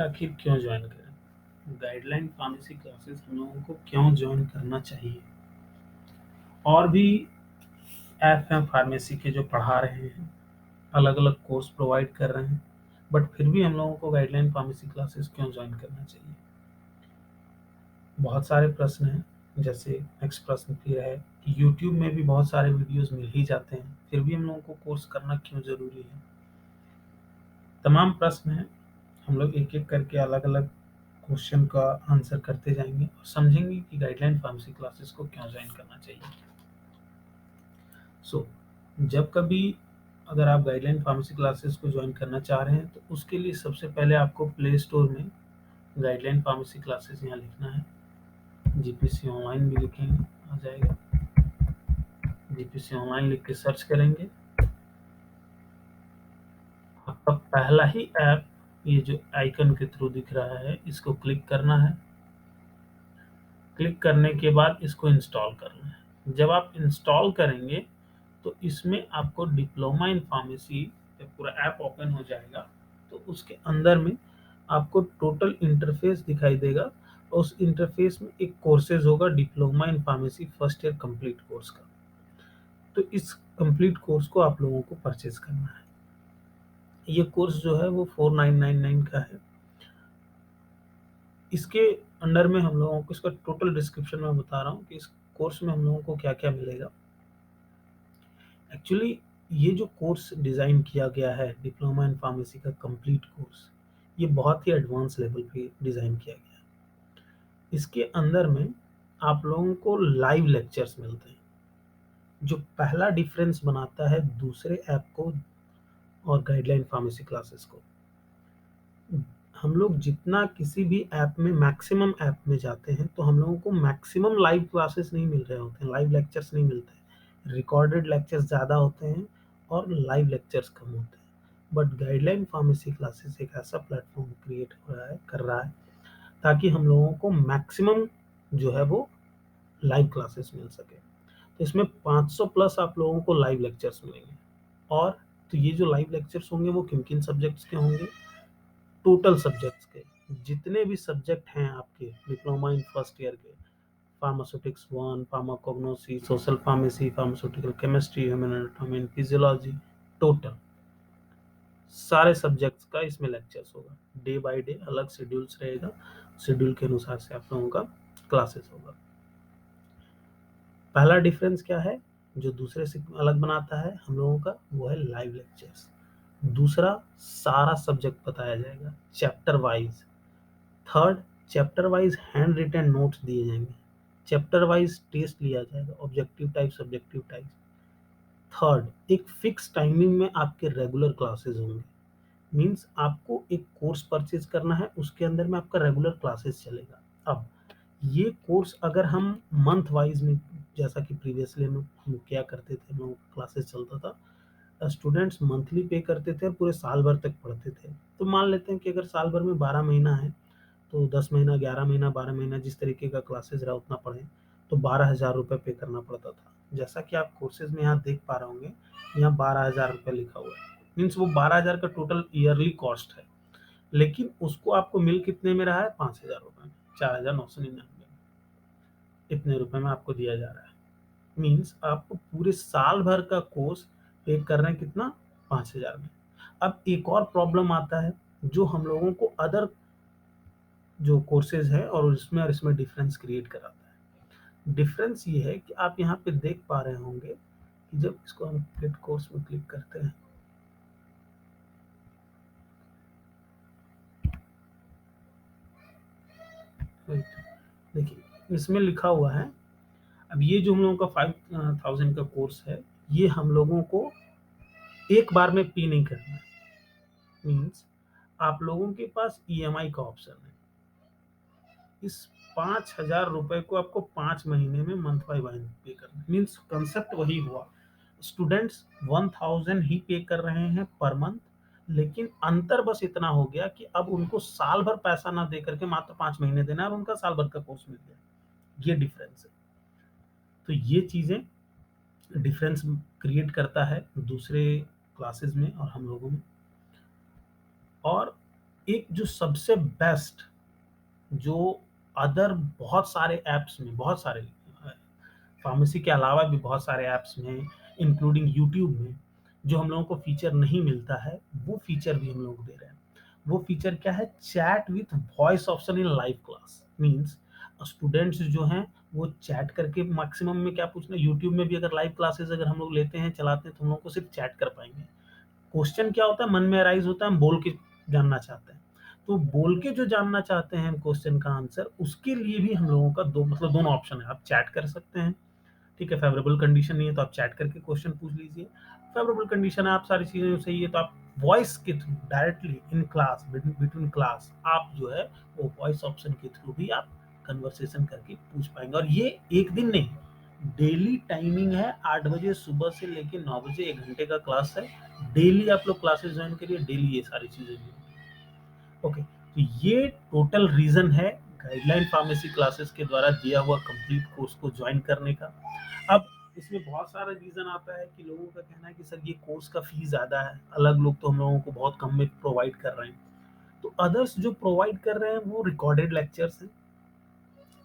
आखिर क्यों ज्वाइन करें? गाइडलाइन फार्मेसी क्लासेस हम लोगों को क्यों ज्वाइन करना चाहिए? और भी ऐप हैं फार्मेसी के जो पढ़ा रहे हैं, अलग अलग कोर्स प्रोवाइड कर रहे हैं, बट फिर भी हम लोगों को गाइडलाइन फार्मेसी क्लासेस क्यों ज्वाइन करना चाहिए? बहुत सारे प्रश्न हैं। जैसे नेक्स्ट प्रश्न ये है कि यूट्यूब में भी बहुत सारे वीडियोस मिल ही जाते हैं, फिर भी हम लोगों को कोर्स करना क्यों जरूरी है? तमाम प्रश्न हैं। हम लोग एक एक करके अलग अलग क्वेश्चन का आंसर करते जाएंगे और समझेंगे कि गाइडलाइन फार्मेसी क्लासेस को क्यों ज्वाइन करना चाहिए। सो जब कभी अगर आप गाइडलाइन फार्मेसी क्लासेस को ज्वाइन करना चाह रहे हैं तो उसके लिए सबसे पहले आपको प्ले स्टोर में गाइडलाइन फार्मेसी क्लासेस यहाँ लिखना है। जीपीसी ऑनलाइन भी लिखेंगे, आ जाएगा। जीपीसी ऑनलाइन लिख के सर्च करेंगे। आपका पहला ही ऐप ये जो आइकन के थ्रू दिख रहा है, इसको क्लिक करना है। क्लिक करने के बाद इसको इंस्टॉल करना है। जब आप इंस्टॉल करेंगे तो इसमें आपको डिप्लोमा इन फार्मेसी जब पूरा ऐप ओपन हो जाएगा तो उसके अंदर में आपको टोटल इंटरफेस दिखाई देगा और उस इंटरफेस में एक कोर्सेज होगा, diploma in pharmacy first year complete course का। तो इस कंप्लीट कोर्स को आप लोगों को परचेज करना है। ये कोर्स जो है वो 4999 का है। इसके अंडर में हम लोगों को इसका टोटल डिस्क्रिप्शन में बता रहा हूँ कि इस कोर्स में हम लोगों को क्या क्या मिलेगा। एक्चुअली ये जो कोर्स डिज़ाइन किया गया है डिप्लोमा इन फार्मेसी का कंप्लीट कोर्स, ये बहुत ही एडवांस लेवल पे डिज़ाइन किया गया है। इसके अंदर में आप लोगों को लाइव लेक्चर्स मिलते हैं। जो पहला डिफरेंस बनाता है दूसरे ऐप को और गाइडलाइन फार्मेसी क्लासेस को, हम लोग जितना किसी भी ऐप में मैक्सिमम ऐप में जाते हैं तो हम लोगों को मैक्सिमम लाइव क्लासेस नहीं मिल रहे होते हैं, लाइव लेक्चर्स नहीं मिलते हैं। रिकॉर्डेड लेक्चर्स ज़्यादा होते हैं और लाइव लेक्चर्स कम होते हैं। बट गाइडलाइन फार्मेसी क्लासेस एक ऐसा प्लेटफॉर्म क्रिएट हो रहा है कर रहा है ताकि हम लोगों को मैक्सिमम जो है वो लाइव क्लासेस मिल सके। तो इसमें 500 प्लस आप लोगों को लाइव लेक्चर्स मिलेंगे। और तो ये जो लाइव लेक्चर्स होंगे वो किन किन सब्जेक्ट्स के होंगे? टोटल सब्जेक्ट्स के जितने भी सब्जेक्ट हैं आपके डिप्लोमा इन फर्स्ट ईयर के, pharmaceutics 1, pharmacognosy, social pharmacy, pharmaceutical chemistry, human anatomy and physiology, total सारे सब्जेक्ट्स का इसमें लेक्चर्स होगा। डे बाय डे अलग शेड्यूल्स रहेगा, शेड्यूल के अनुसार से आप लोगों का क्लासेस होगा। पहला डिफरेंस क्या है जो दूसरे से अलग बनाता है हम लोगों का, वो है लाइव लेक्चर्स। दूसरा, सारा सब्जेक्ट बताया जाएगा chapter wise. Third, chapter wise hand written notes दिए जाएंगे। चैप्टर वाइज टेस्ट लिया जाएगा, objective type, subjective type. Third, एक फिक्स टाइमिंग में आपके रेगुलर क्लासेस होंगे। मीन्स आपको एक कोर्स परचेज करना है, उसके अंदर में आपका रेगुलर क्लासेस चलेगा। अब ये कोर्स अगर हम मंथ वाइज में, जैसा कि प्रीवियसली हम क्या करते थे, हम लोगों का क्लासेस चलता था, स्टूडेंट्स मंथली पे करते थे और पूरे साल भर तक पढ़ते थे। तो मान लेते हैं कि अगर साल भर में 12 महीना है तो 10 महीना, 11 महीना, 12 महीना जिस तरीके का क्लासेस रहा उतना पढ़ें, तो 12,000 रुपये पे करना पड़ता था। जैसा कि आप कोर्सेज में यहाँ देख पा रहे होंगे, यहाँ 12,000 रुपये लिखा हुआ है। मीन्स वो 12,000 का टोटल ईयरली कॉस्ट है, लेकिन उसको आपको मिल कितने में रहा है? 5,000 रुपये में, 4,999 इतने रुपए में आपको दिया जा रहा है। मीन्स आपको पूरे साल भर का कोर्स पे कर रहे हैं कितना? 5,000 में। अब एक और प्रॉब्लम आता है जो हम लोगों को अदर जो कोर्सेज है और इसमें डिफरेंस क्रिएट कराता है। डिफरेंस ये है कि आप यहाँ पे देख पा रहे होंगे कि जब इसको हम पेड कोर्स में क्लिक करते हैं, देखिए इसमें लिखा हुआ है। अब ये जो हम लोगों का 5,000 का कोर्स है, ये हम लोगों को एक बार में पे नहीं करना है। मीन्स आप लोगों के पास ईएमआई का ऑप्शन है। इस 5,000 रुपए को आपको 5 महीने में मंथ बाय मंथ पे करना है। मीन्स कंसेप्ट वही हुआ, स्टूडेंट्स 1,000 ही पे कर रहे हैं पर मंथ, लेकिन अंतर बस इतना हो गया कि अब उनको साल भर पैसा ना दे करके मात्र 5 महीने देना है और उनका साल भर का कोर्स मिल गया। ये डिफरेंस है। तो ये चीजें डिफरेंस क्रिएट करता है दूसरे क्लासेस में और हम लोगों में। और एक जो सबसे बेस्ट, जो अदर बहुत सारे ऐप्स में, बहुत सारे फार्मेसी के अलावा भी बहुत सारे ऐप्स में, इंक्लूडिंग यूट्यूब में, जो हम लोगों को फीचर नहीं मिलता है, वो फीचर भी हम लोग को दे रहे हैं। वो फीचर क्या है? Chat with voice option in live class. Means students जो हैं वो चैट करके मैक्सिमम में क्या पूछना, यूट्यूब में भी अगर लाइव क्लासेस अगर हम लोग लेते हैं, चलाते हैं, तो हम लोग को सिर्फ चैट कर पाएंगे। क्वेश्चन क्या होता है? मन में अराइज होता है, हम बोल के जानना चाहते हैं। तो बोल के जो जानना चाहते हैं हम क्वेश्चन का आंसर, उसके लिए भी हम लोगों का दो मतलब दोनों ऑप्शन है। आप चैट कर सकते हैं, ठीक है, फेवरेबल कंडीशन नहीं है तो आप चैट करके क्वेश्चन पूछ लीजिए। फेवरेबल कंडीशन है, आप सारी चीजें सही है, तो आप वॉइस के through directly in class, between class, आप जो है वो वॉइस ऑप्शन के थ्रू भी आप कन्वर्सेशन करके पूछ पाएंगे। और ये एक दिन नहीं, डेली टाइमिंग है, 8 बजे सुबह से लेके 9 बजे, 1 घंटे का क्लास है। डेली आप लोग क्लासेस ज्वाइन करिए, डेली ये सारी चीजें भी ओके। तो ये टोटल रीजन है गाइडलाइन फार्मेसी क्लासेस के द्वारा दिया हुआ कंप्लीट कोर्स को ज्वाइन करने का। अब इसमें बहुत सारा रीजन आता है कि लोगों का कहना है कि सर ये कोर्स का फी ज्यादा है, अलग लोग तो हम लोगों को बहुत कम में प्रोवाइड कर रहे हैं। तो अदर्स जो प्रोवाइड कर रहे हैं वो रिकॉर्डेड लेक्चर्स हैं,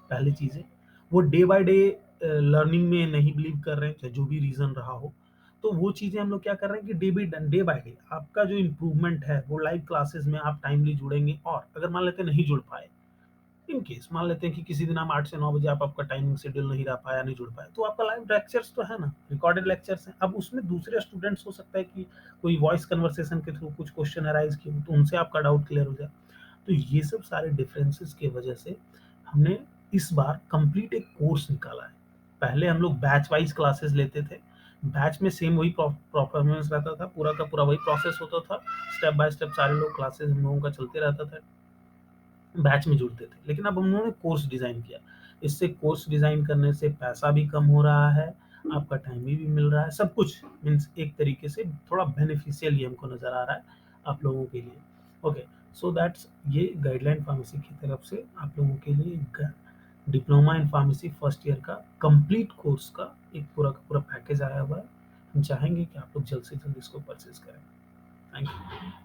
पहली चीज है। वो डे बाय डे लर्निंग में नहीं बिलीव कर रहे हैं, चाहे जो भी रीजन रहा हो। तो वो चीजें हम लोग क्या कर रहे हैं कि डे बाय डे आपका जो इम्प्रूवमेंट है वो लाइव क्लासेस में आप टाइमली जुड़ेंगे। और अगर मान लेते हैं नहीं जुड़ पाए, इन केस मान लेते हैं कि किसी दिन हम 8 से 9 बजे आप आपका टाइमिंग शेड्यूल नहीं रह पाया, नहीं जुड़ पाया, तो आपका लाइव लेक्चर्स तो है ना, रिकॉर्डेड लेक्चर्स हैं। अब उसमें दूसरे स्टूडेंट्स हो सकता है कि कोई वॉइस कन्वर्सेशन के थ्रू कुछ क्वेश्चन अराइज किए हो, तो उनसे आपका डाउट क्लियर हो जाए। तो ये सब सारे डिफरेंसेस की वजह से हमने इस बार कंप्लीट एक कोर्स निकाला है। पहले हम लोग बैच वाइज क्लासेस लेते थे, बैच में सेम वही परफॉर्मेंस रहता था, पूरा का पूरा वही प्रोसेस होता था, स्टेप बाय स्टेप सारे लोग क्लासेस हम लोगों का चलते रहता था, बैच में जुड़ते थे। लेकिन अब उन्होंने कोर्स डिजाइन किया, इससे कोर्स डिजाइन करने से पैसा भी कम हो रहा है, आपका टाइम भी मिल रहा है, सब कुछ मीन्स एक तरीके से थोड़ा बेनिफिशियल ये हमको नजर आ रहा है आप लोगों के लिए। ओके, सो दैट्स ये गाइडलाइन फार्मेसी की तरफ से आप लोगों के लिए diploma in pharmacy first year का कंप्लीट कोर्स का एक पूरा का पूरा पैकेज आया हुआ है। हम चाहेंगे कि आप लोग जल्द से जल्द इसको परचेज करें। Thank you.